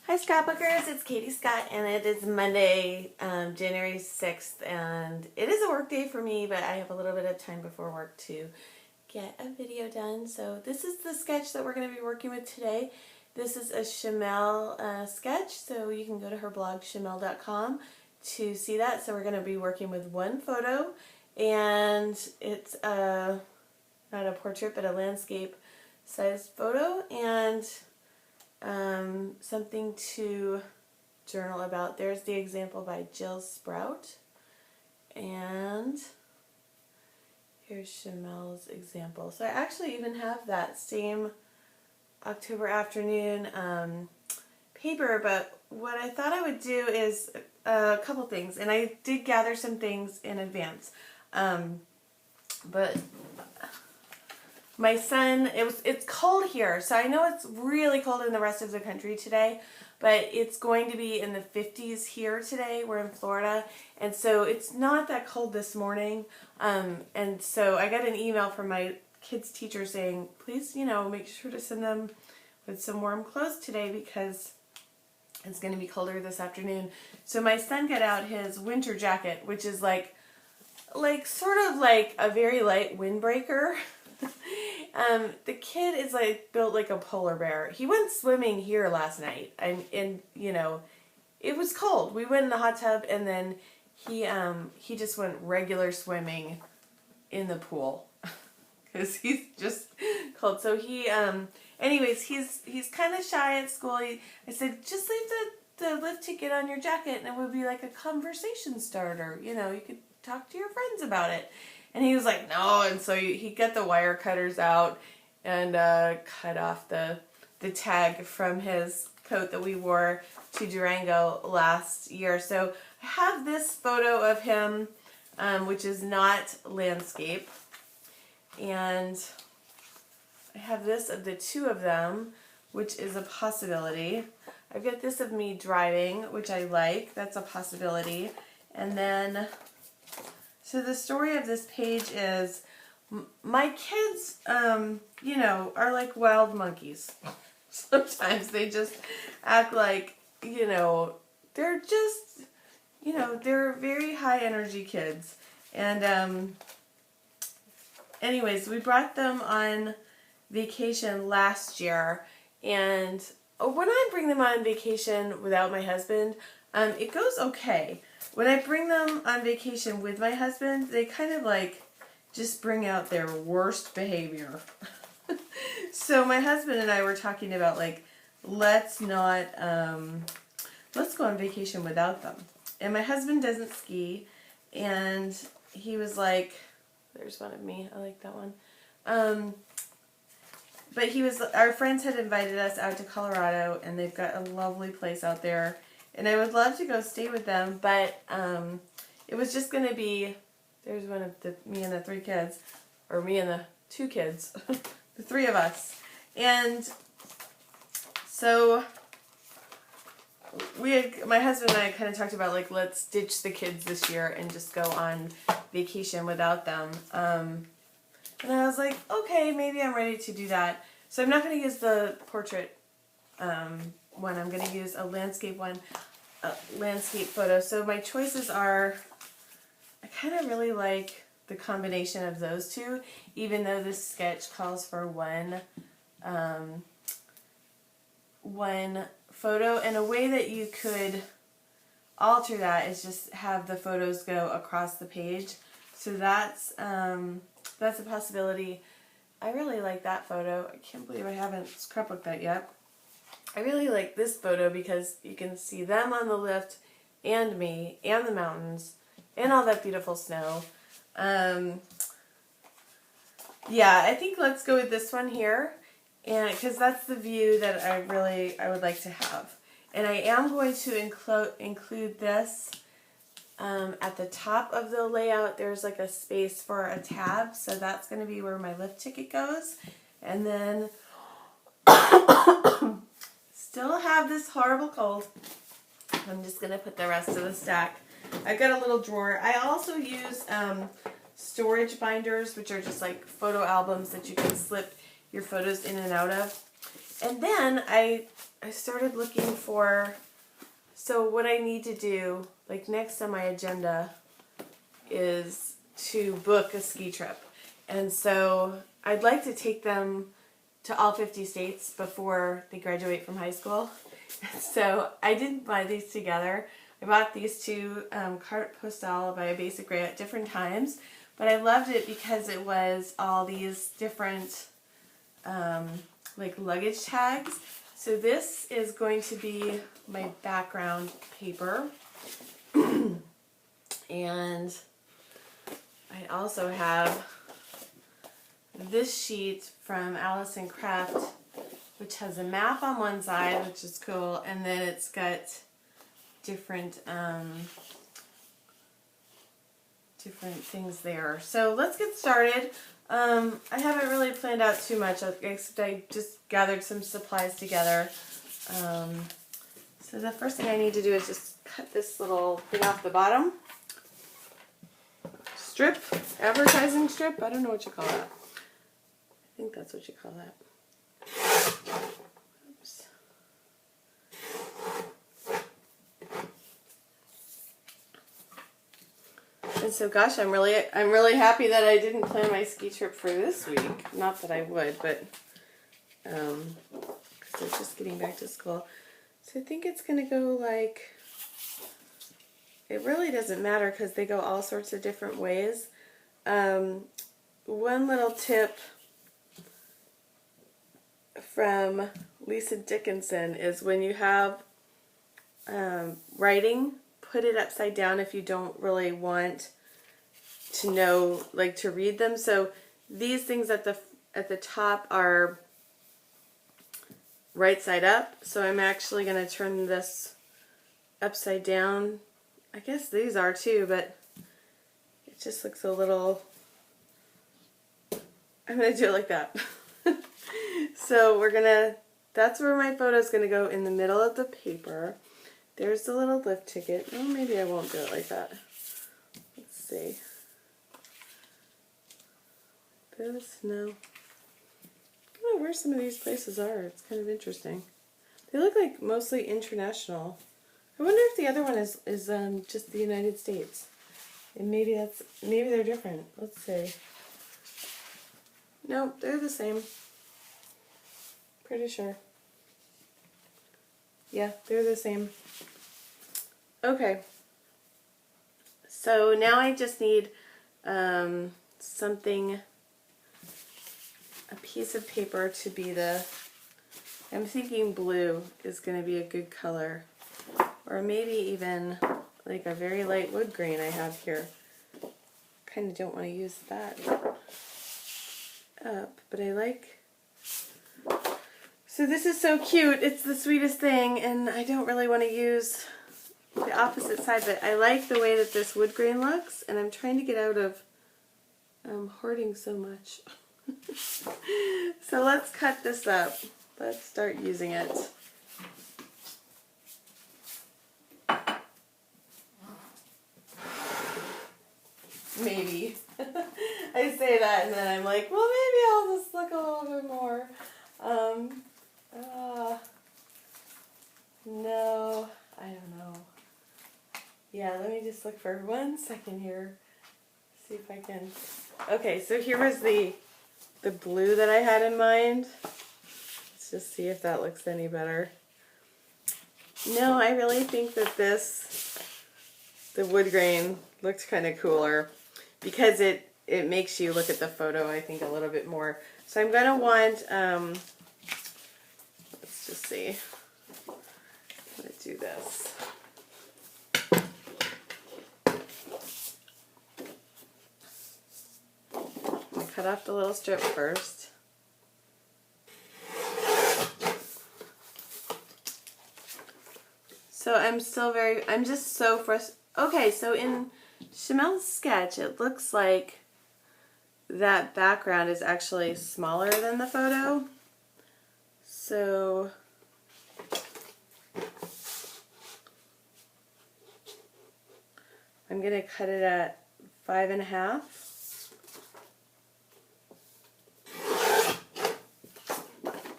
Hi Scrapbookers, it's Katie Scott and it is Monday, January 6th, and it is a work day for me, but I have a little bit of time before work to get a video done. So this is the sketch that we're going to be working with today. This is a Shamel sketch, so you can go to her blog shamel.com to see that. So we're going to be working with one photo, and it's not a portrait but a landscape sized photo, and something to journal about. There's the example by Jill Sprout, and here's Shamel's example. So I actually even have that same October afternoon paper, but what I thought I would do is a couple things, and I did gather some things in advance, but my son, it's cold here, so I know it's really cold in the rest of the country today, but it's going to be in the 50s here today. We're in Florida, and so it's not that cold this morning, and so I got an email from my kids' teacher saying, please, make sure to send them with some warm clothes today because it's going to be colder this afternoon. So my son got out his winter jacket, which is like sort of like a very light windbreaker. The kid is built like a polar bear. He went swimming here last night, and it was cold. We went in the hot tub, and then he just went regular swimming in the pool because he's just cold. So anyways, he's kind of shy at school. I said, just leave the lift ticket on your jacket, and it would be like a conversation starter. You could talk to your friends about it. And he was like, no, and so he got the wire cutters out and cut off the tag from his coat that we wore to Durango last year. So I have this photo of him, which is not landscape, and I have this of the two of them, which is a possibility. I've got this of me driving, which I like. That's a possibility. And then, so the story of this page is my kids, are like wild monkeys. Sometimes they just act like, they're just, they're very high energy kids. And anyways, we brought them on vacation last year, and when I bring them on vacation without my husband, it goes okay. When I bring them on vacation with my husband, they kind of just bring out their worst behavior. So my husband and I were talking about let's go on vacation without them. And my husband doesn't ski, and he was like, there's one of me, I like that one. But our friends had invited us out to Colorado, and they've got a lovely place out there. And I would love to go stay with them, but it was just going to be, there's one of me and the three kids, or me and the two kids, the three of us. And so my husband and I kind of talked about let's ditch the kids this year and just go on vacation without them. And I was like, okay, maybe I'm ready to do that. So I'm not going to use the portrait one. I'm going to use a landscape one, a landscape photo. So my choices are, I kind of really like the combination of those two, even though this sketch calls for one photo. And a way that you could alter that is just have the photos go across the page. So that's a possibility. I really like that photo. I can't believe I haven't scrapbooked that yet. I really like this photo because you can see them on the lift and me and the mountains and all that beautiful snow. Yeah, I think let's go with this one here, and because that's the view that I would like to have. And I am going to include this at the top of the layout. There's a space for a tab, so that's going to be where my lift ticket goes. And then still have this horrible cold. I'm just going to put the rest of the stack. I've got a little drawer. I also use storage binders, which are just photo albums that you can slip your photos in and out of. And then I started looking for, so what I need to do, like next on my agenda, is to book a ski trip. And so I'd like to take them to all 50 states before they graduate from high school. So I didn't buy these together. I bought these two carte postale by a Basic Gray at different times, but I loved it because it was all these different like luggage tags. So this is going to be my background paper. And I also have this sheet from Allison Craft, which has a map on one side, which is cool, and then it's got different different things there. So let's get started. I haven't really planned out too much, except I just gathered some supplies together. So the first thing I need to do is just cut this little thing off the bottom. Strip, advertising strip, I don't know what you call that. I think that's what you call that. Oops. And so, gosh, I'm really happy that I didn't plan my ski trip for this week. Not that I would, but because they're just getting back to school. So I think it's going to go like, it really doesn't matter because they go all sorts of different ways. One little tip from Lisa Dickinson is when you have writing, put it upside down if you don't really want to know, like to read them. So these things at the top are right side up. So I'm actually going to turn this upside down. I guess these are too, but it just looks a little, I'm going to do it like that. So we're going to, that's where my photo is going to go, in the middle of the paper. There's the little lift ticket. Oh, maybe I won't do it like that. Let's see. This, no. I don't know where some of these places are. It's kind of interesting. They look like mostly international. I wonder if the other one is just the United States. And maybe they're different. Let's see. Nope, they're the same. Pretty sure. Yeah, they're the same. Okay. So now I just need something, a piece of paper to be the, I'm thinking blue is going to be a good color. Or maybe even like a very light wood grain I have here. Kind of don't want to use that up, but I like, so this is so cute. It's the sweetest thing, and I don't really want to use the opposite side, but I like the way that this wood grain looks, and I'm trying to get out of hoarding so much. So let's cut this up. Let's start using it. Maybe. I say that and then I'm like, well, maybe I'll just look a little bit more. No, I don't know. Yeah, let me just look for 1 second here. See if I can. Okay, so here was the blue that I had in mind. Let's just see if that looks any better. No, I really think that the wood grain looks kind of cooler because it makes you look at the photo, I think, a little bit more. So I'm going to want, let's just see. I'm going to do this. I'm going to cut off the little strip first. So I'm just so frustrated. Okay, so in Chamel's sketch, it looks like that background is actually smaller than the photo. So I'm going to cut it at 5.5.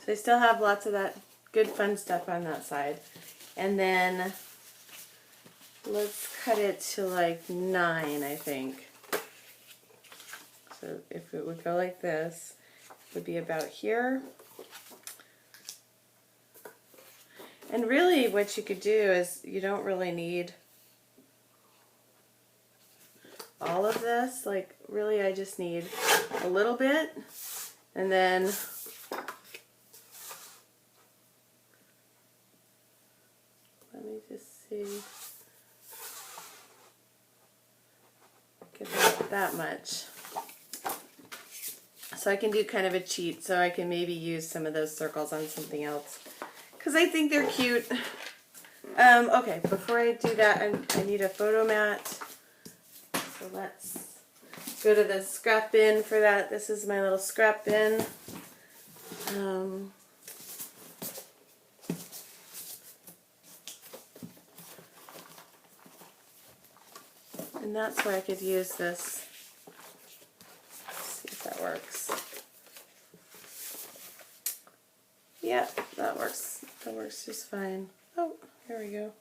So I still have lots of that good fun stuff on that side. And then let's cut it to like 9, I think. So if it would go like this, it would be about here. And really what you could do is you don't really need all of this. Like really I just need a little bit, and then let me just see, get that much. So I can do kind of a cheat, so I can maybe use some of those circles on something else, because I think they're cute. Okay, before I do that, I need a photo mat. So let's go to the scrap bin for that. This is my little scrap bin. And that's where I could use this. Let's see if that works. Yeah, that works. That works just fine. Oh, here we go.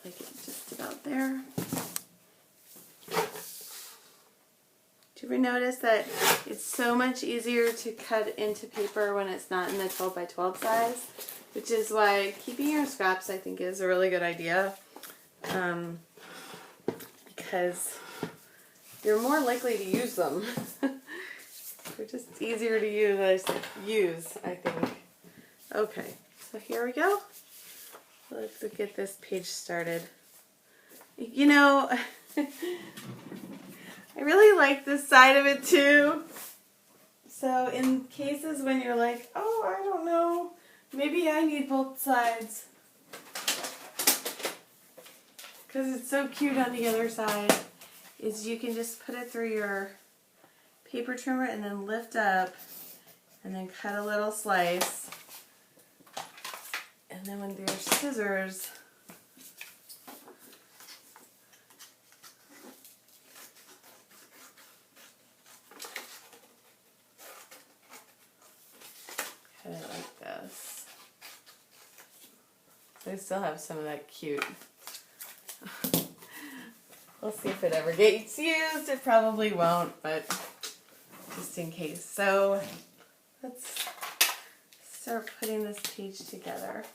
Like it just about there. Do you ever notice that it's so much easier to cut into paper when it's not in the 12 by 12 size? Which is why keeping your scraps, I think, is a really good idea. Because you're more likely to use them. They're just easier to use, I think. Okay, so here we go. Let's get this page started. You know, I really like this side of it too. So in cases when you're like, oh, I don't know, maybe I need both sides, because it's so cute on the other side, is you can just put it through your paper trimmer and then lift up and then cut a little slice. And then with your scissors, cut it like this. I still have some of that cute. We'll see if it ever gets used. It probably won't, but just in case. So let's start putting this page together.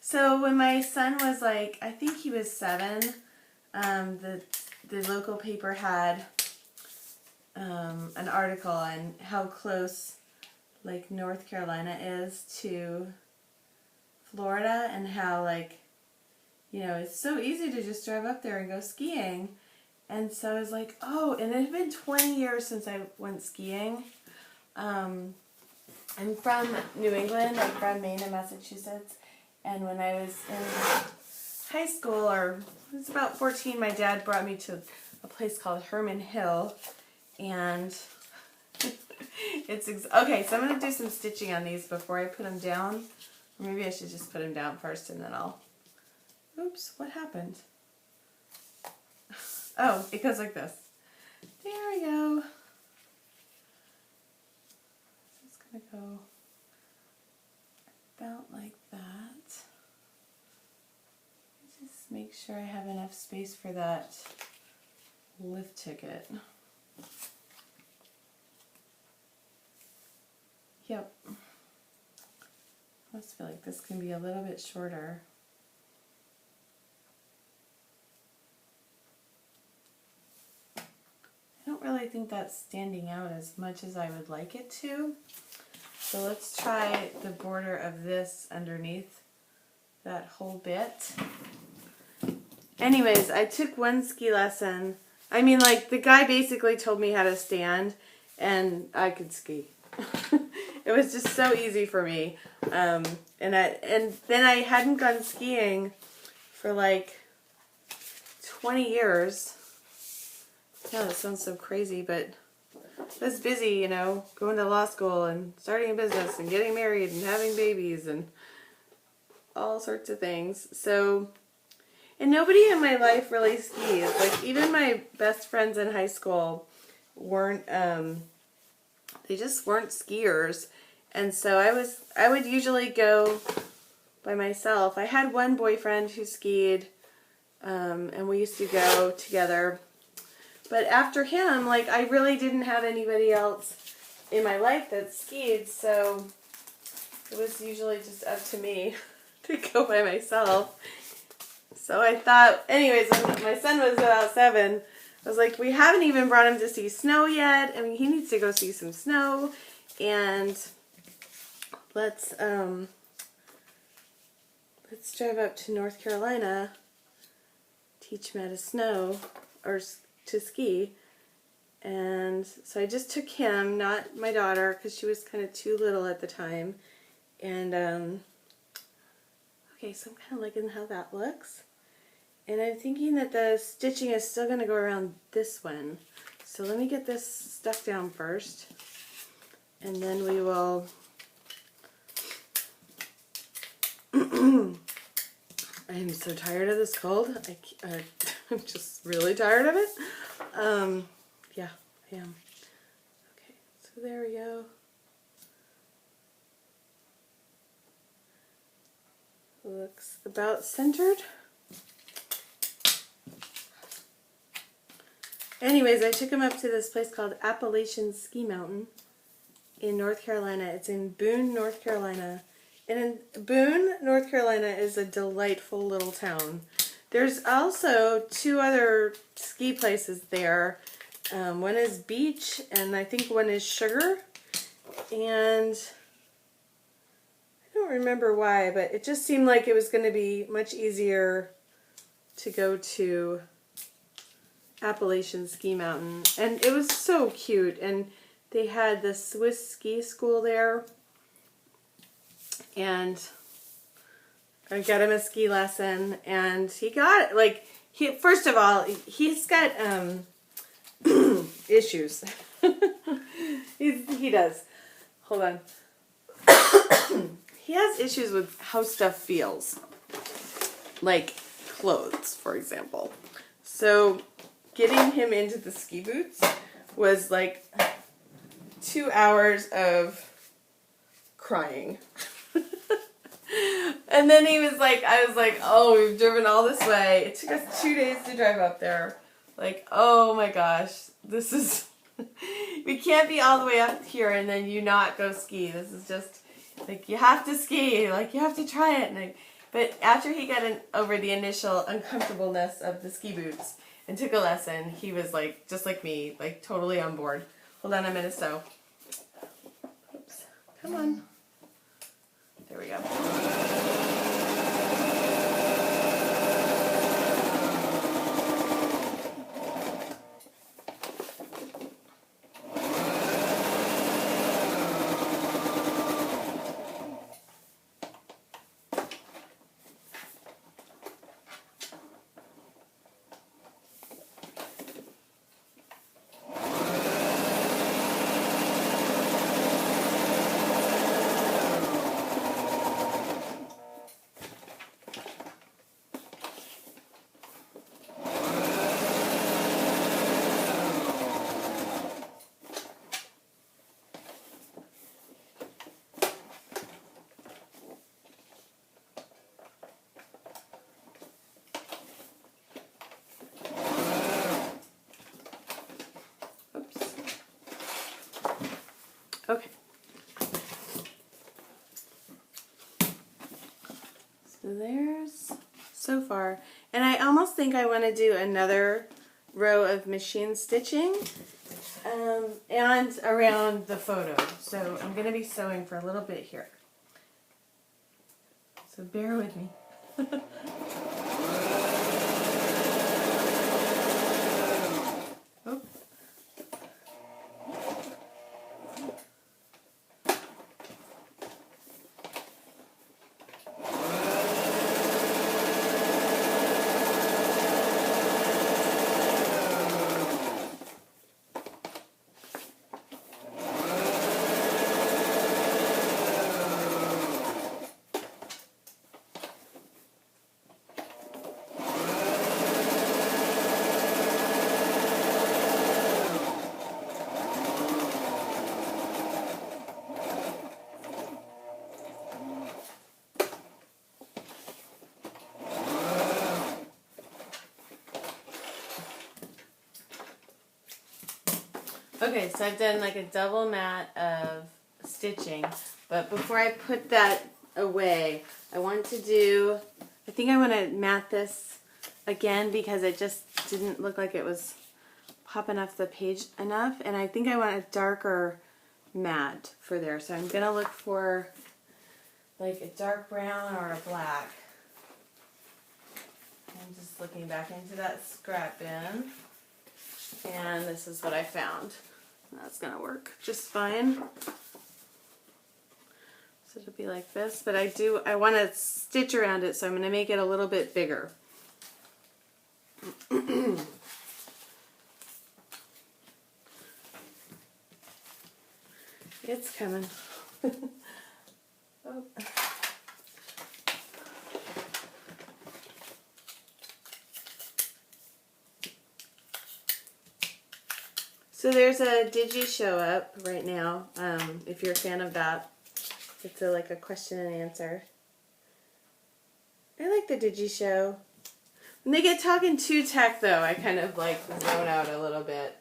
So when my son was like, I think he was 7, the local paper had an article on how close like North Carolina is to Florida, and how like, you know, it's so easy to just drive up there and go skiing. And so I was like, oh, and it had been 20 years since I went skiing. I'm from New England. I'm from Maine and Massachusetts. And when I was in high school, or I was about 14, my dad brought me to a place called Herman Hill. And it's okay, so I'm going to do some stitching on these before I put them down. Maybe I should just put them down first and then I'll... Oops, what happened? Oh, it goes like this. There we go. It's going to go about like that. Just make sure I have enough space for that lift ticket. Yep. I almost feel like this can be a little bit shorter. I don't really think that's standing out as much as I would like it to. So let's try the border of this underneath that whole bit. Anyways, I took one ski lesson. I mean, like, the guy basically told me how to stand, and I could ski. It was just so easy for me. And then I hadn't gone skiing for like 20 years. Yeah, that sounds so crazy, but was busy, you know, going to law school and starting a business and getting married and having babies and all sorts of things. So, and nobody in my life really skis. Like, even my best friends in high school weren't, they just weren't skiers. And so I would usually go by myself. I had one boyfriend who skied, and we used to go together. But after him, like, I really didn't have anybody else in my life that skied, so it was usually just up to me to go by myself. So I thought, anyways, when my son was about 7, I was like, we haven't even brought him to see snow yet. I mean, he needs to go see some snow, and let's drive up to North Carolina, teach him how to snow, or to ski. And so I just took him, not my daughter, because she was kind of too little at the time. And okay, so I'm kind of liking how that looks. And I'm thinking that the stitching is still going to go around this one. So let me get this stuck down first, and then we will I am so tired of this cold. I'm just really tired of it. Yeah, I am. Okay, so there we go. Looks about centered. Anyways, I took him up to this place called Appalachian Ski Mountain in North Carolina. It's in Boone, North Carolina. And in Boone, North Carolina is a delightful little town. There's also 2 other ski places there. One is Beach, and I think one is Sugar. And I don't remember why, but it just seemed like it was going to be much easier to go to Appalachian Ski Mountain. And it was so cute. And they had the Swiss ski school there. And I got him a ski lesson, and he got it. Like, first of all, he's got issues. He does. Hold on. He has issues with how stuff feels, like clothes, for example. So getting him into the ski boots was like 2 hours of crying. And then he was like, I was like, oh, we've driven all this way. It took us 2 days to drive up there. Like, oh my gosh, this is, we can't be all the way up here and then you not go ski. This is just, like, you have to ski, like, you have to try it. And but after he got over the initial uncomfortableness of the ski boots and took a lesson, he was like, just like me, like, totally on board. Hold on, I'm going to sew. Oops, come on. There we go. Okay. So there's so far. And I almost think I want to do another row of machine stitching and around the photo. So I'm going to be sewing for a little bit here. So bear with me. Oh. Okay, so I've done like a double mat of stitching, but before I put that away, I want to do, I think I want to mat this again because it just didn't look like it was popping off the page enough, and I think I want a darker mat for there, so I'm going to look for like a dark brown or a black. I'm just looking back into that scrap bin, and this is what I found. That's going to work just fine. So it'll be like this, but I want to stitch around it, so I'm going to make it a little bit bigger. It's coming. Oh. So there's a Digi Show up right now, if you're a fan of that. It's like a question and answer. I like the Digi Show. When they get talking to tech, though, I kind of like zone out a little bit.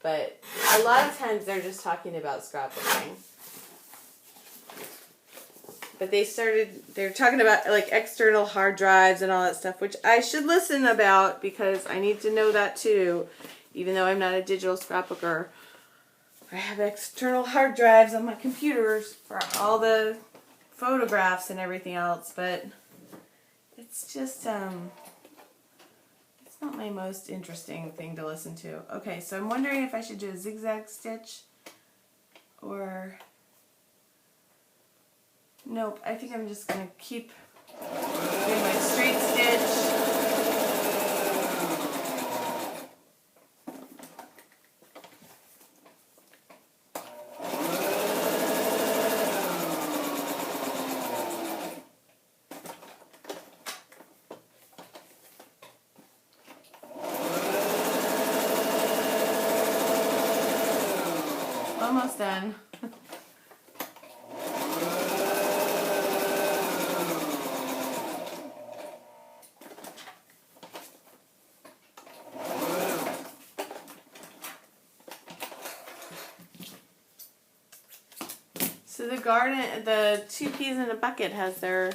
But a lot of times they're just talking about scrapbooking. But they're talking about like external hard drives and all that stuff, which I should listen about because I need to know that too. Even though I'm not a digital scrapbooker, I have external hard drives on my computers for all the photographs and everything else, but it's just, it's not my most interesting thing to listen to. Okay, so I'm wondering if I should do a zigzag stitch or, nope, I think I'm just going to keep doing my straight stitch. Almost done. So the Two Peas in a Bucket has their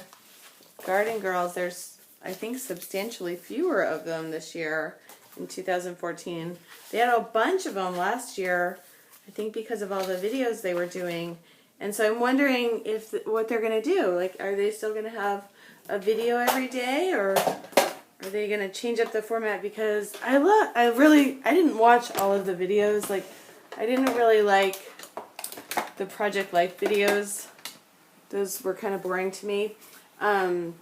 Garden Girls. There's, I think, substantially fewer of them this year in 2014. They had a bunch of them last year, I think because of all the videos they were doing. And so I'm wondering what they're going to do. Like, are they still going to have a video every day, or are they going to change up the format? Because I didn't watch all of the videos. Like, I didn't really like the Project Life videos. Those were kind of boring to me. But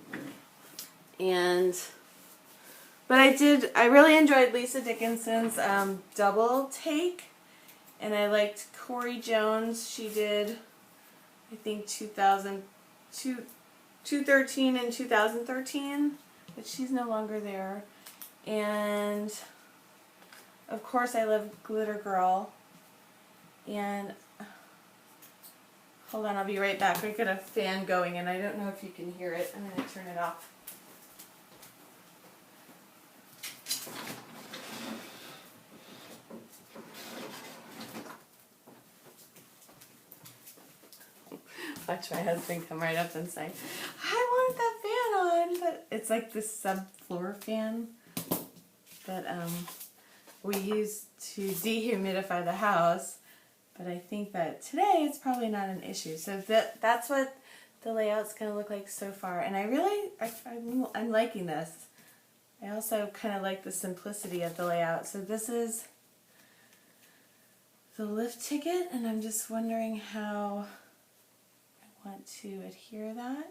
I really enjoyed Lisa Dickinson's double take, and I liked Corey Jones. She did, I think, 2013 and 2013, but she's no longer there. And of course I love Glitter Girl. And hold on, I'll be right back. We've got a fan going and I don't know if you can hear it. I'm going to turn it off. Watch my husband come right up and say, I want that fan on. But it's like this subfloor fan that we use to dehumidify the house. But I think that today it's probably not an issue. So that's what the layout's going to look like so far. And I'm liking this. I also kind of like the simplicity of the layout. So this is the lift ticket, and I'm just wondering how I want to adhere that.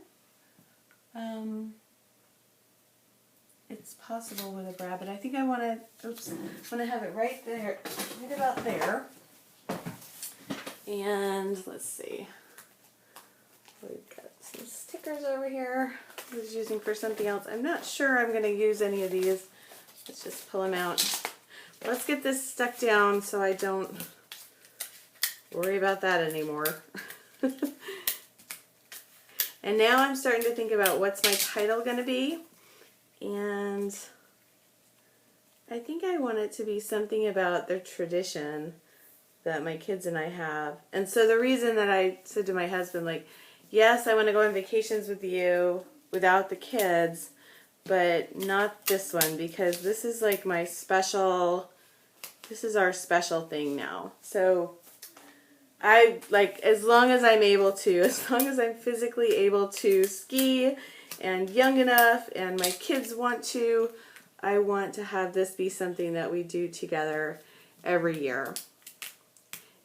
It's possible with a brad, but I think I want to have it right there, right about there. And let's see, we've got some stickers over here I was using for something else. I'm not sure I'm going to use any of these. Let's just pull them out. Let's get this stuck down so I don't worry about that anymore. And now I'm starting to think about what's my title going to be. And I think I want it to be something about their tradition. that my kids and I have. And so the reason that I said to my husband, like, yes, I want to go on vacations with you without the kids, but not this one, because this is like my special, this is our special thing now. So I, like, as long as I'm able to, as long as I'm physically able to ski and young enough and my kids want to, I want to have this be something that we do together every year.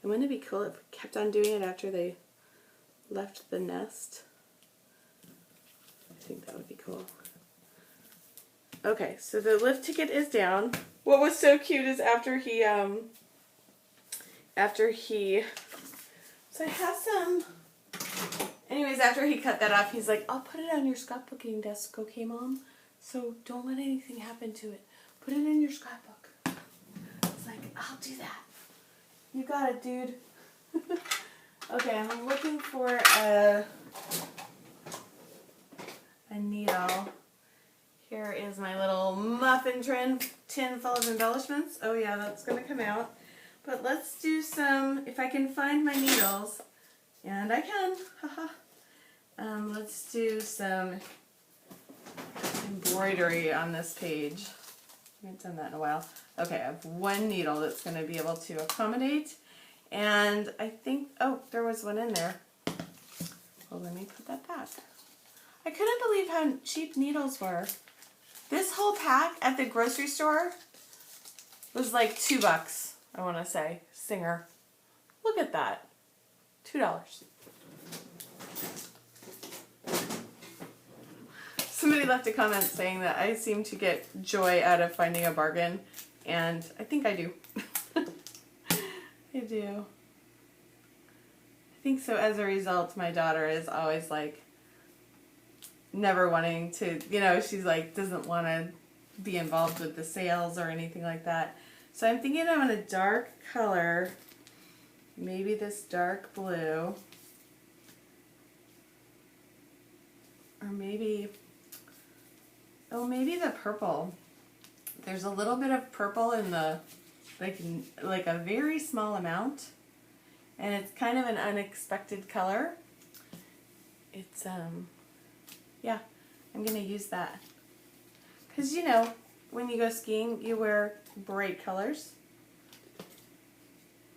And wouldn't it be cool if we kept on doing it after they left the nest? I think that would be cool. Okay, so the lift ticket is down. What was so cute is after he, so I have some, anyways, after he cut that off, he's like, I'll put it on your scrapbooking desk, okay, Mom? So don't let anything happen to it. Put it in your scrapbook. I was like, I'll do that. You got it, dude. Okay, I'm looking for a needle. Here is my little muffin tin full of embellishments. Oh yeah, that's going to come out. But let's do some, if I can find my needles, and I can, haha. Let's do some embroidery on this page. I haven't done that in a while. Okay, I have one needle that's going to be able to accommodate. And I think, oh, there was one in there. Well, let me put that back. I couldn't believe how cheap needles were. This whole pack at the grocery store was like $2, I want to say. Singer. Look at that. $2. Somebody left a comment saying that I seem to get joy out of finding a bargain, and I think I do. I do. I think so. As a result, my daughter is always like never wanting to, you know, she's like doesn't want to be involved with the sales or anything like that. So I'm thinking I want a dark color, maybe this dark blue, or maybe, oh, maybe the purple. There's a little bit of purple in the, like a very small amount, and it's kind of an unexpected color. It's, yeah, I'm going to use that. Because, you know, when you go skiing, you wear bright colors.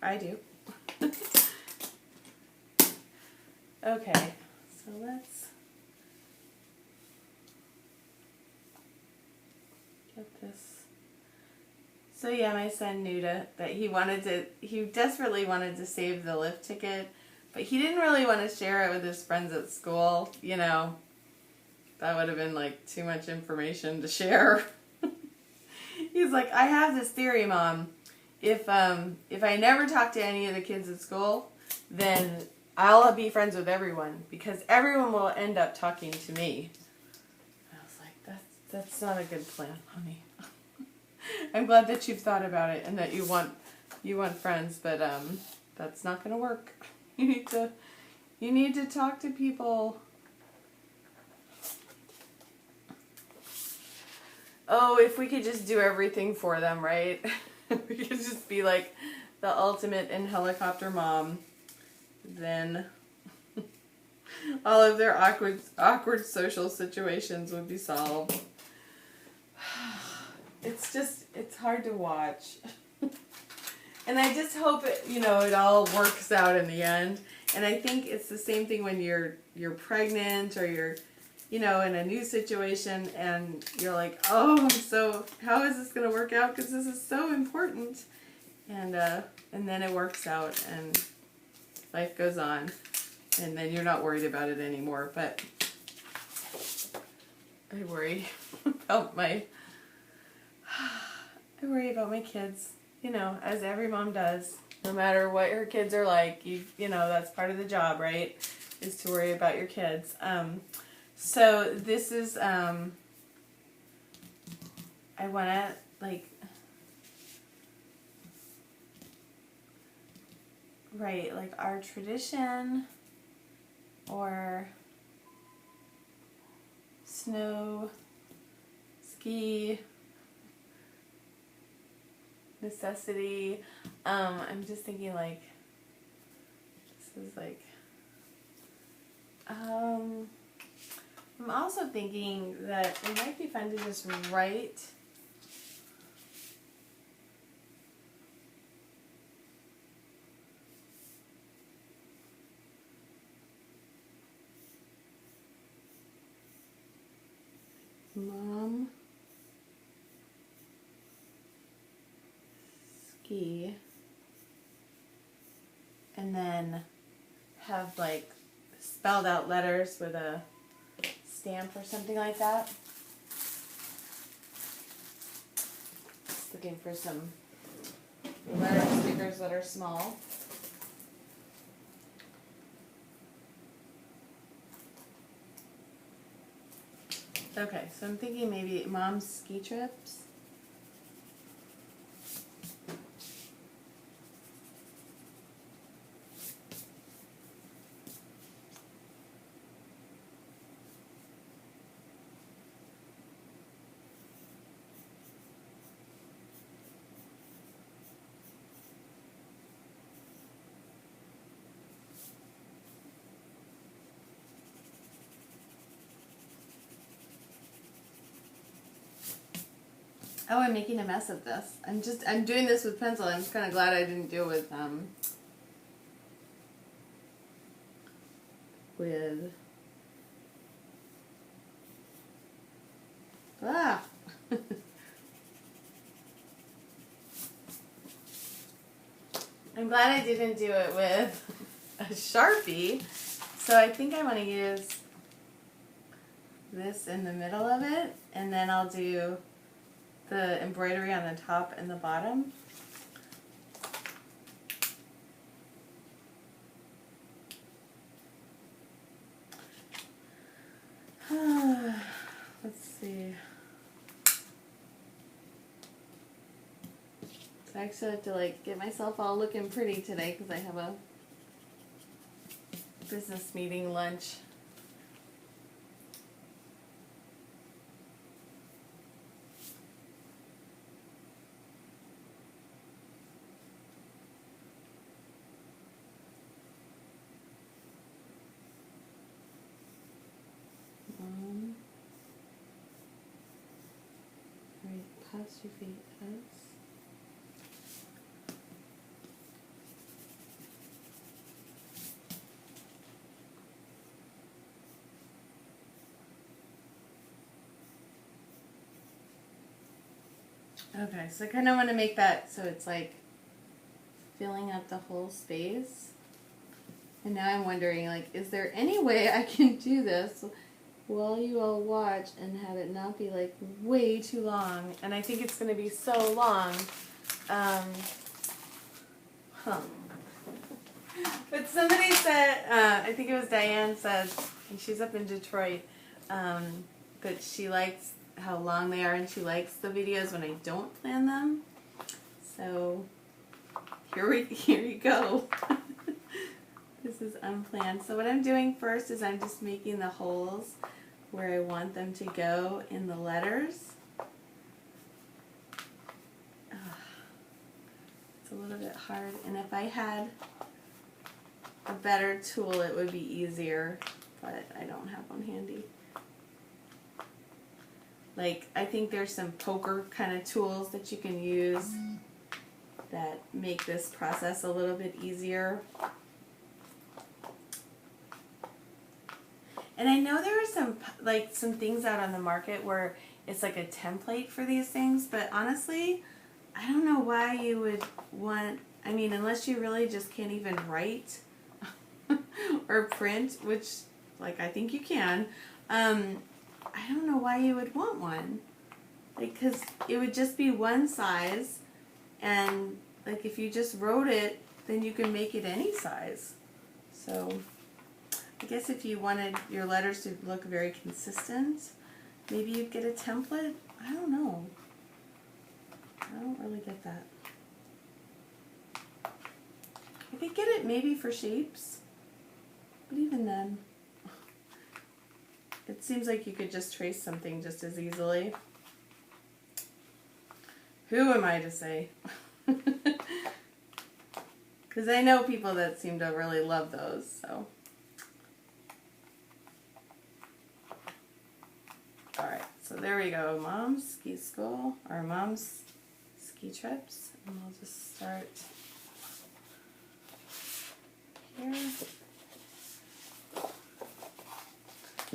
I do. Okay, so let's get this. So yeah, my son knew that he desperately wanted to save the lift ticket, but he didn't really want to share it with his friends at school, you know. That would have been like too much information to share. He's like, I have this theory, Mom. If I never talk to any of the kids at school, then I'll be friends with everyone, because everyone will end up talking to me. I was like, that's not a good plan, honey. I'm glad that you've thought about it and that you want friends, but that's not going to work. You need to talk to people. Oh, if we could just do everything for them, right? We could just be like the ultimate in helicopter mom, then all of their awkward social situations would be solved. It's hard to watch. And I just hope it all works out in the end. And I think it's the same thing when you're pregnant or you're, in a new situation and you're like, oh, so how is this going to work out? Because this is so important. And then it works out and life goes on. And then you're not worried about it anymore. But I worry about my kids, as every mom does. No matter what her kids are like, that's part of the job, right? Is to worry about your kids. So this is, I want to, write, our tradition, or snow, ski, necessity. I'm just thinking like, this is like, I'm also thinking that it might be fun to just write Mom Ski, and then have like spelled out letters with a stamp or something like that. Just looking for some letter stickers that are small. Okay, so I'm thinking maybe Mom's ski trips. Oh, I'm making a mess of this. I'm doing this with pencil. I'm just kind of glad I didn't do it with I'm glad I didn't do it with a Sharpie. So I think I want to use this in the middle of it, and then I'll do the embroidery on the top and the bottom. Let's see. So I actually have to like get myself all looking pretty today because I have a business meeting lunch. Apostrophe S. Okay, so I kind of want to make that so it's like filling up the whole space. And now I'm wondering, like, is there any way I can do this while you all watch and have it not be like way too long? And I think it's going to be so long. But somebody said, I think it was Diane said, and she's up in Detroit, that she likes how long they are and she likes the videos when I don't plan them. So here you go. This is unplanned. So what I'm doing first is I'm just making the holes where I want them to go in the letters. It's a little bit hard, and if I had a better tool it would be easier, but I don't have one handy. Like, I think there's some poker kind of tools that you can use that make this process a little bit easier. And I know there are some things out on the market where it's like a template for these things, but honestly, I don't know why you would want, I mean, unless you really just can't even write or print, which, like, I think you can, I don't know why you would want one. Like, because it would just be one size, and, like, if you just wrote it, then you can make it any size. So I guess if you wanted your letters to look very consistent, maybe you'd get a template. I don't know. I don't really get that. I could get it maybe for shapes, but even then, it seems like you could just trace something just as easily. Who am I to say? Because I know people that seem to really love those, so. Alright, so there we go. Mom's ski school, or Mom's ski trips. And we'll just start here.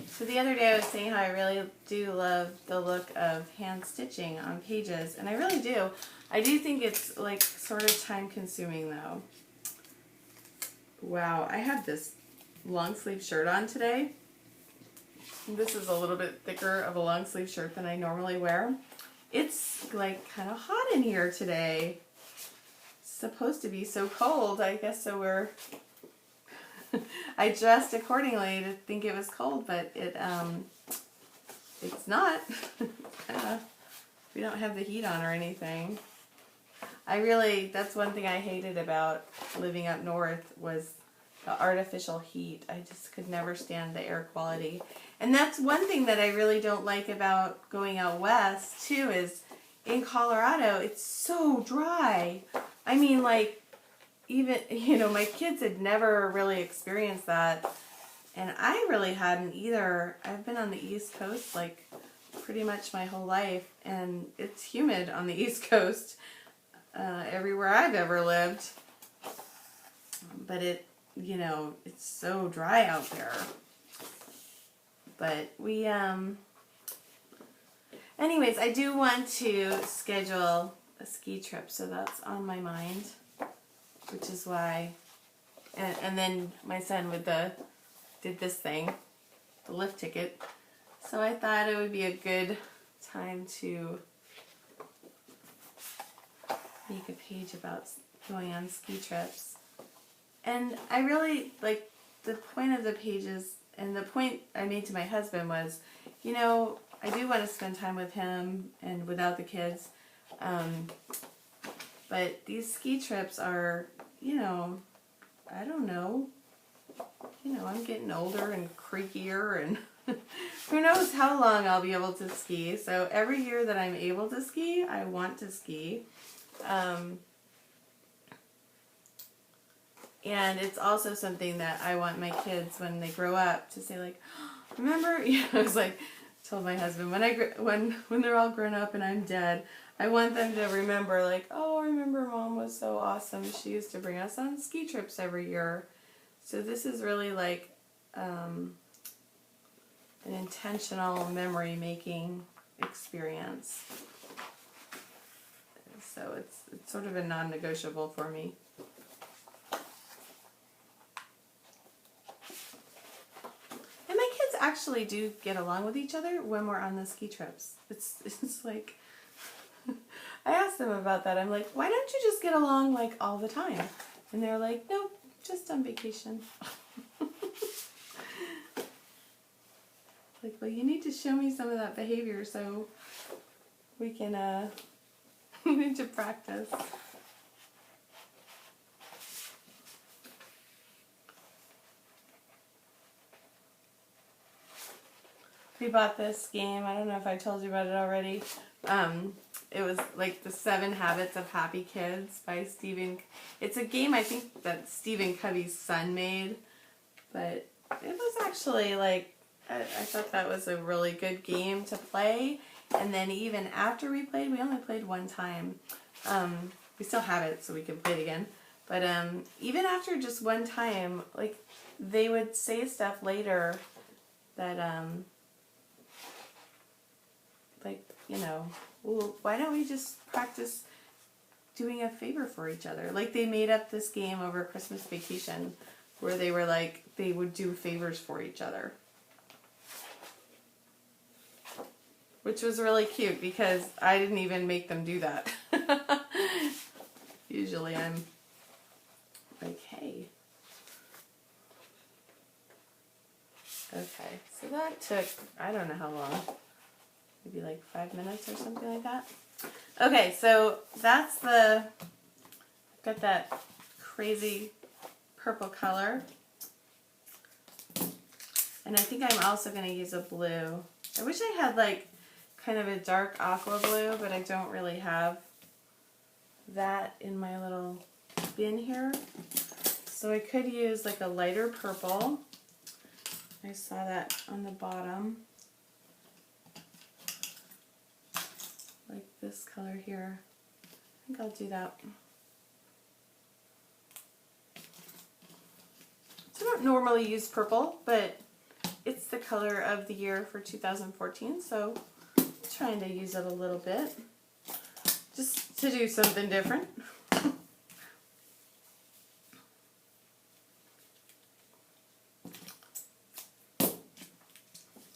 So the other day I was saying how I really do love the look of hand stitching on pages, and I really do. I do think it's like sort of time consuming though. Wow, I have this long sleeve shirt on today. This is a little bit thicker of a long sleeve shirt than I normally wear. It's like kind of hot in here today. It's supposed to be so cold. I guess so we're I dressed accordingly to think it was cold, but it's not. We don't have the heat on or anything. That's one thing I hated about living up north was the artificial heat. I just could never stand the air quality. And that's one thing that I really don't like about going out west too, is in Colorado, it's so dry. I mean, like, even, my kids had never really experienced that, and I really hadn't either. I've been on the East Coast, like, pretty much my whole life, and it's humid on the East Coast, everywhere I've ever lived, but it's so dry out there. But anyways, I do want to schedule a ski trip, so that's on my mind. Which is why, and then my son did this thing, the lift ticket. So I thought it would be a good time to make a page about going on ski trips. And I really, like, the point of the pages, and the point I made to my husband was, I do want to spend time with him and without the kids. But these ski trips are, I don't know. I'm getting older and creakier, and who knows how long I'll be able to ski. So every year that I'm able to ski, I want to ski. And it's also something that I want my kids, when they grow up, to say, like, remember, I was like, told my husband, when they're all grown up and I'm dead, I want them to remember, like, oh, I remember Mom was so awesome. She used to bring us on ski trips every year. So this is really like an intentional memory-making experience. So it's sort of a non-negotiable for me. And my kids actually do get along with each other when we're on the ski trips. It's like, I asked them about that. I'm like, why don't you just get along like all the time? And they're like, nope, just on vacation. Like, well, you need to show me some of that behavior so we can, we need to practice. We bought this game. I don't know if I told you about it already. It was like the 7 Habits of Happy Kids by Stephen. It's a game I think that Stephen Covey's son made, but it was actually like, I thought that was a really good game to play. And then even after we played, we only played one time. We still have it, so we can play it again. But even after just one time, like, they would say stuff later that like, well, why don't we just practice doing a favor for each other? Like, they made up this game over Christmas vacation where they were like, they would do favors for each other. Which was really cute because I didn't even make them do that. Usually I'm like, hey. Okay, so that took, I don't know how long. Maybe like 5 minutes or something like that. Okay, so that's got that crazy purple color. And I think I'm also going to use a blue. I wish I had like kind of a dark aqua blue, but I don't really have that in my little bin here. So I could use like a lighter purple. I saw that on the bottom. Like this color here. I think I'll do that. So I don't normally use purple, but it's the color of the year for 2014, so I'm trying to use it a little bit. Just to do something different.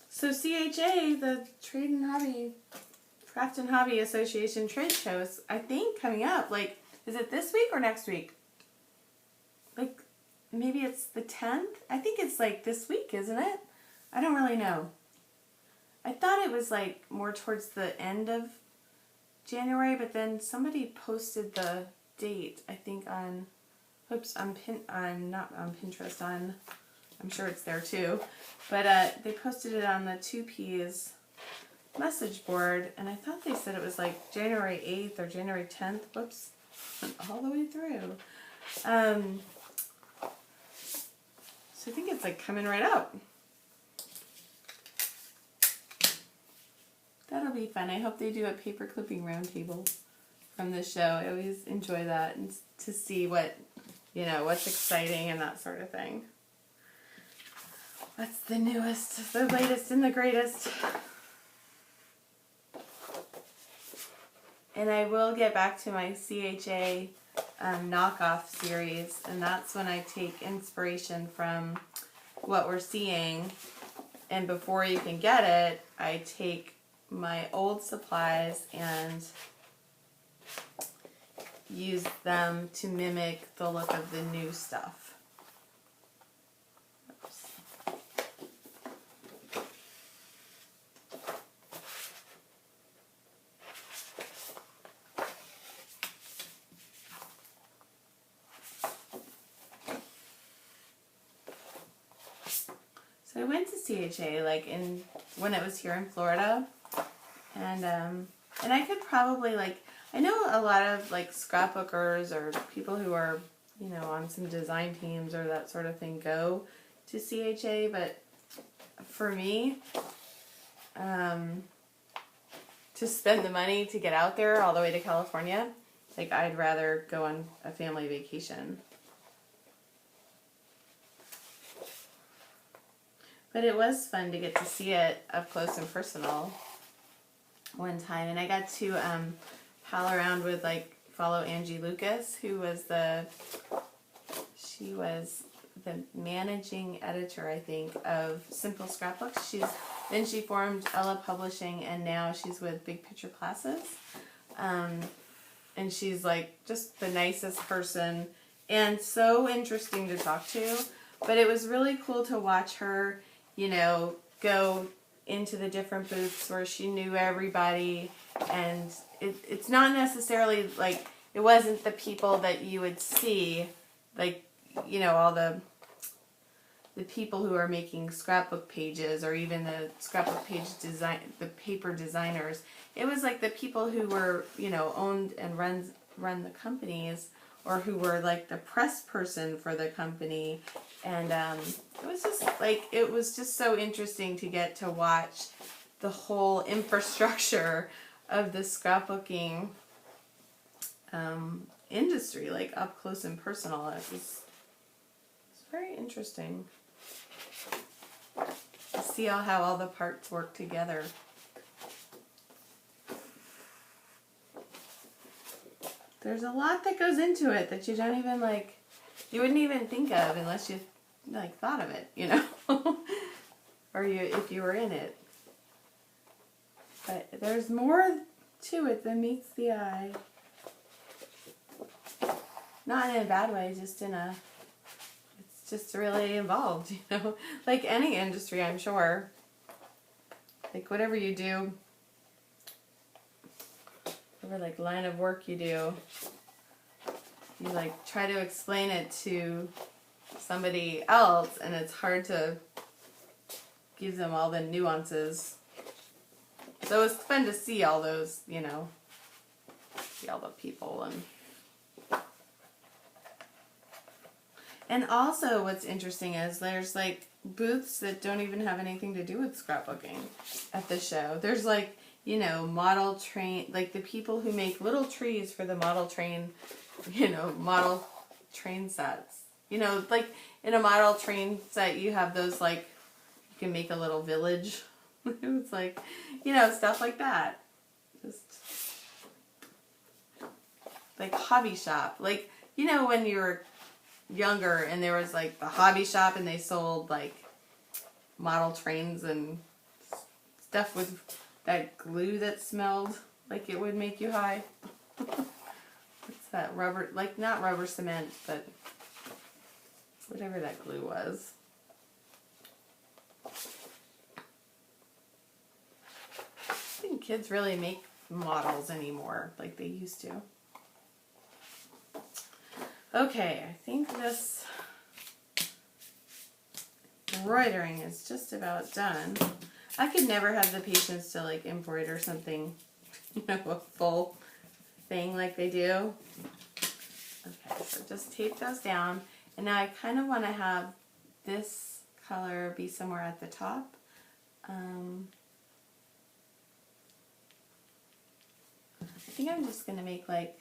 So CHA, the Craft and Hobby Association trade show is, I think, coming up. Like, is it this week or next week? Like, maybe it's the 10th? I think it's like this week, isn't it? I don't really know. I thought it was like more towards the end of January, but then somebody posted the date, I think on, not on Pinterest, I'm sure it's there too, but they posted it on the 2Ps message board, and I thought they said it was like January 8th or January 10th, whoops, all the way through. So I think it's like coming right up. That'll be fun. I hope they do a paper clipping roundtable from the show. I always enjoy that, and to see what, what's exciting and that sort of thing. What's the newest, the latest, and the greatest? And I will get back to my CHA knockoff series, and that's when I take inspiration from what we're seeing, and before you can get it, I take my old supplies and use them to mimic the look of the new stuff. So I went to CHA when it was here in Florida, and I could probably I know a lot of scrapbookers or people who are on some design teams or that sort of thing go to CHA, but for me, to spend the money to get out there all the way to California, I'd rather go on a family vacation. But it was fun to get to see it up close and personal one time. And I got to pal around with, follow Angie Lucas, who was she was the managing editor, I think, of Simple Scrapbooks. Then she formed Ella Publishing, and now she's with Big Picture Classes. And she's, just the nicest person and so interesting to talk to. But it was really cool to watch her go into the different booths where she knew everybody, and it's not necessarily it wasn't the people that you would see, all the people who are making scrapbook pages or even the scrapbook page design, the paper designers. It was the people who were, owned and run the companies, or who were the press person for the company. And it was just so interesting to get to watch the whole infrastructure of the scrapbooking industry, up close and personal. It's very interesting to see how all the parts work together. There's a lot that goes into it that you don't even you wouldn't even think of unless you thought of it, or if you were in it. But there's more to it than meets the eye. Not in a bad way, just it's just really involved, like any industry, I'm sure. Whatever you do, whatever line of work you do, you try to explain it to somebody else, and it's hard to give them all the nuances. So it's fun to see all those, see all the people and And also what's interesting is there's like booths that don't even have anything to do with scrapbooking at the show. There's like, you know, model train, like the people who make little trees for the model train, you know, model train sets. You know, like in a model train set you have those like, you can make a little village. It's like, you know, stuff like that. Just like hobby shop. Like, you know, when you were younger and there was like the hobby shop and they sold like model trains and stuff with that glue that smelled like it would make you high. What's that? Rubber, like not rubber cement, but whatever that glue was. I think kids really make models anymore like they used to. Okay, I think this embroidering is just about done. I could never have the patience to like embroider something, you know, a full thing like they do. Okay, so just tape those down. And now I kind of want to have this color be somewhere at the top. I think I'm just going to make like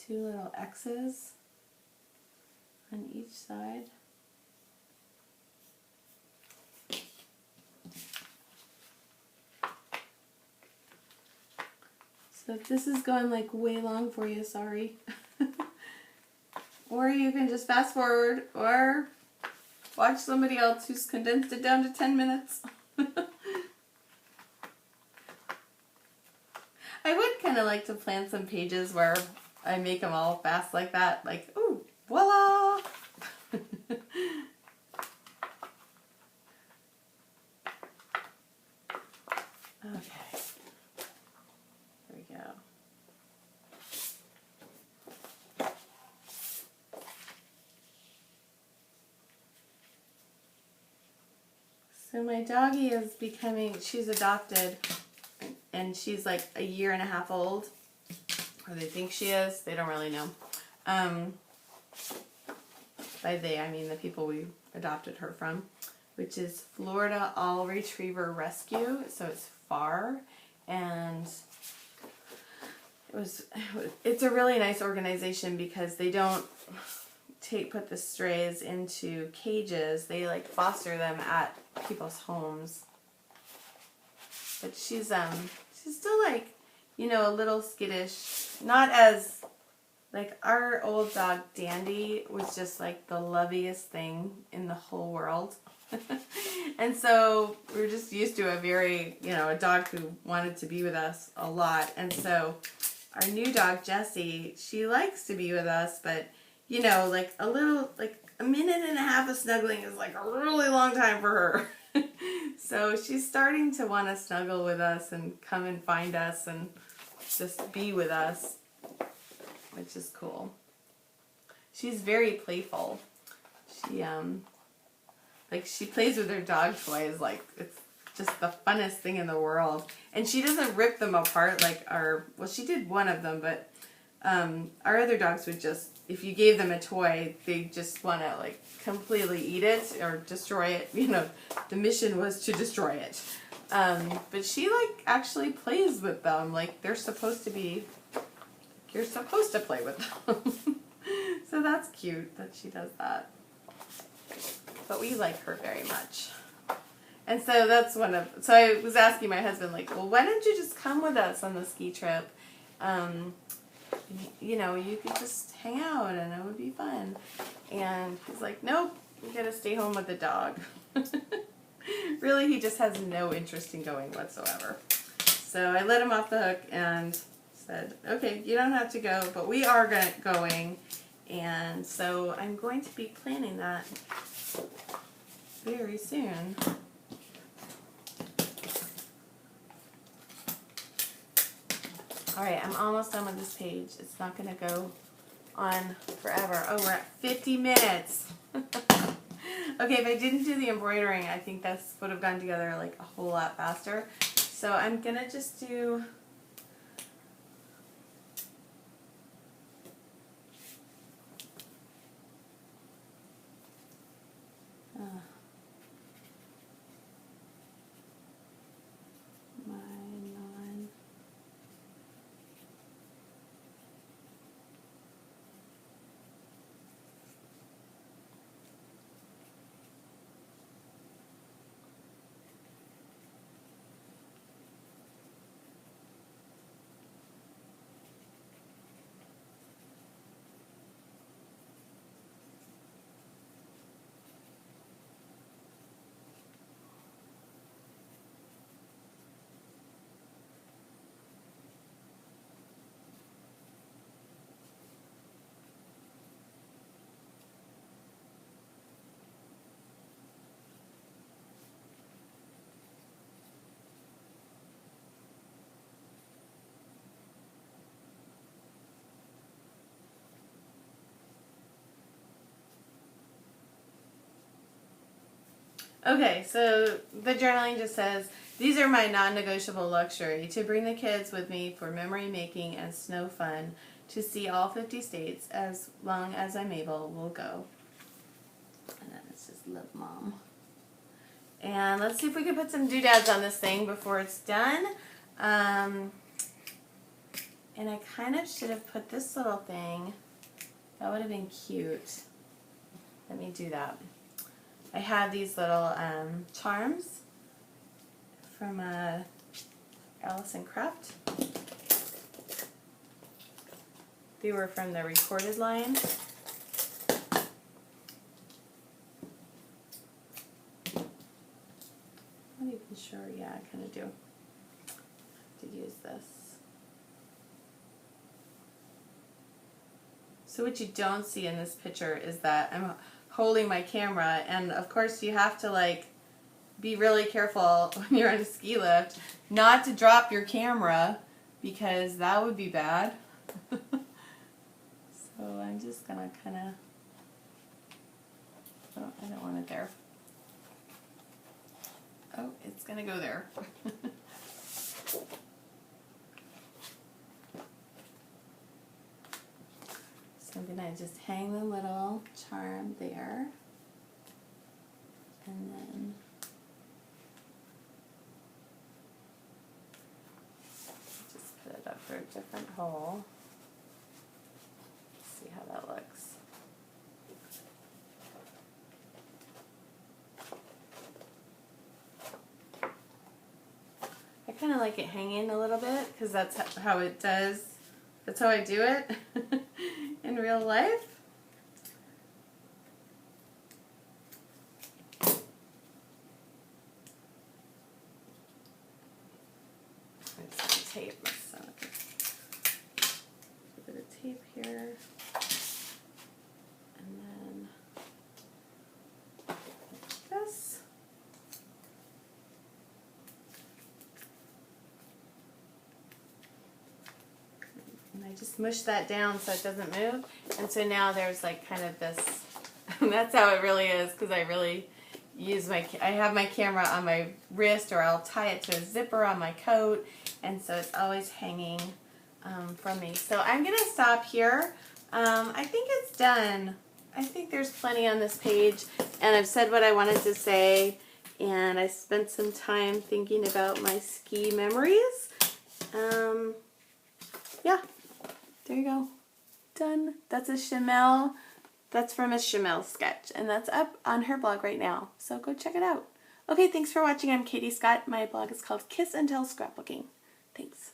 2 little X's on each side. So if this is going like way long for you, sorry. Or you can just fast forward or watch somebody else who's condensed it down to 10 minutes. I would kind of like to plan some pages where I make them all fast like that. Like, ooh, voila! Okay. There we go. So my doggie is becoming, she's adopted, and she's like a year and a half old. Or they think she is. They don't really know. By they, I mean the people we adopted her from, which is Florida All Retriever Rescue. So it's FAR, and it's a really nice organization because they don't put the strays into cages. They like foster them at people's homes. But she's still like, you know, a little skittish. Not as, like, our old dog Dandy was just like the loveliest thing in the whole world. And so we were just used to a very, you know, a dog who wanted to be with us a lot. And so our new dog Jessie, she likes to be with us, but, you know, like a little, like a minute and a half of snuggling is like a really long time for her. So she's starting to want to snuggle with us and come and find us and just be with us, which is cool. She's very playful. She plays with her dog toys like it's just the funnest thing in the world. And she doesn't rip them apart like she did one of them, but our other dogs would just, if you gave them a toy, they just want to like completely eat it or destroy it. You know, the mission was to destroy it. But she like actually plays with them like they're supposed to be, you're supposed to play with them. So that's cute that she does that. But we like her very much. And so that's so I was asking my husband like, well, why don't you just come with us on the ski trip? You know, you could just hang out and it would be fun. And he's like, nope, you gotta stay home with the dog. Really, he just has no interest in going whatsoever. So I let him off the hook and said, okay, you don't have to go, but we are going. And so I'm going to be planning that very soon. Alright, I'm almost done with this page. It's not going to go on forever. Oh, we're at 50 minutes. Okay, if I didn't do the embroidering, I think this would have gone together like a whole lot faster. So I'm going to just do... Okay, so the journaling just says, these are my non-negotiable luxury. To bring the kids with me for memory making and snow fun. To see all 50 states as long as I'm able, we'll go. And then it's just love mom. And let's see if we can put some doodads on this thing before it's done. And I kind of should have put this little thing. That would have been cute. Let me do that. I have these little charms from Alice and Craft. They were from the Recorded line. I'm not even sure. Yeah, I kind of do. I have to use this. So what you don't see in this picture is that I'm holding my camera, and of course you have to like be really careful when you're on a ski lift not to drop your camera, because that would be bad. So I'm just gonna kind of, oh, I don't want it there. Oh, it's gonna go there. So I'm gonna just hang the little charm there, and then just put it up for a different hole. See how that looks. I kind of like it hanging a little bit because that's how it does. That's how I do it in real life. Some tape. So a bit of tape here, and then like this. And I just mush that down so it doesn't move. And so now there's like kind of this, and that's how it really is, because I really use I have my camera on my wrist, or I'll tie it to a zipper on my coat, and so it's always hanging from me. So I'm going to stop here. I think it's done. I think there's plenty on this page, and I've said what I wanted to say, and I spent some time thinking about my ski memories. Yeah, there you go. Done. That's a Chamel. That's from a Chamel sketch, and that's up on her blog right now, so go check it out. Okay, thanks for watching. I'm Katie Scott. My blog is called Kiss and Tell Scrapbooking. Thanks.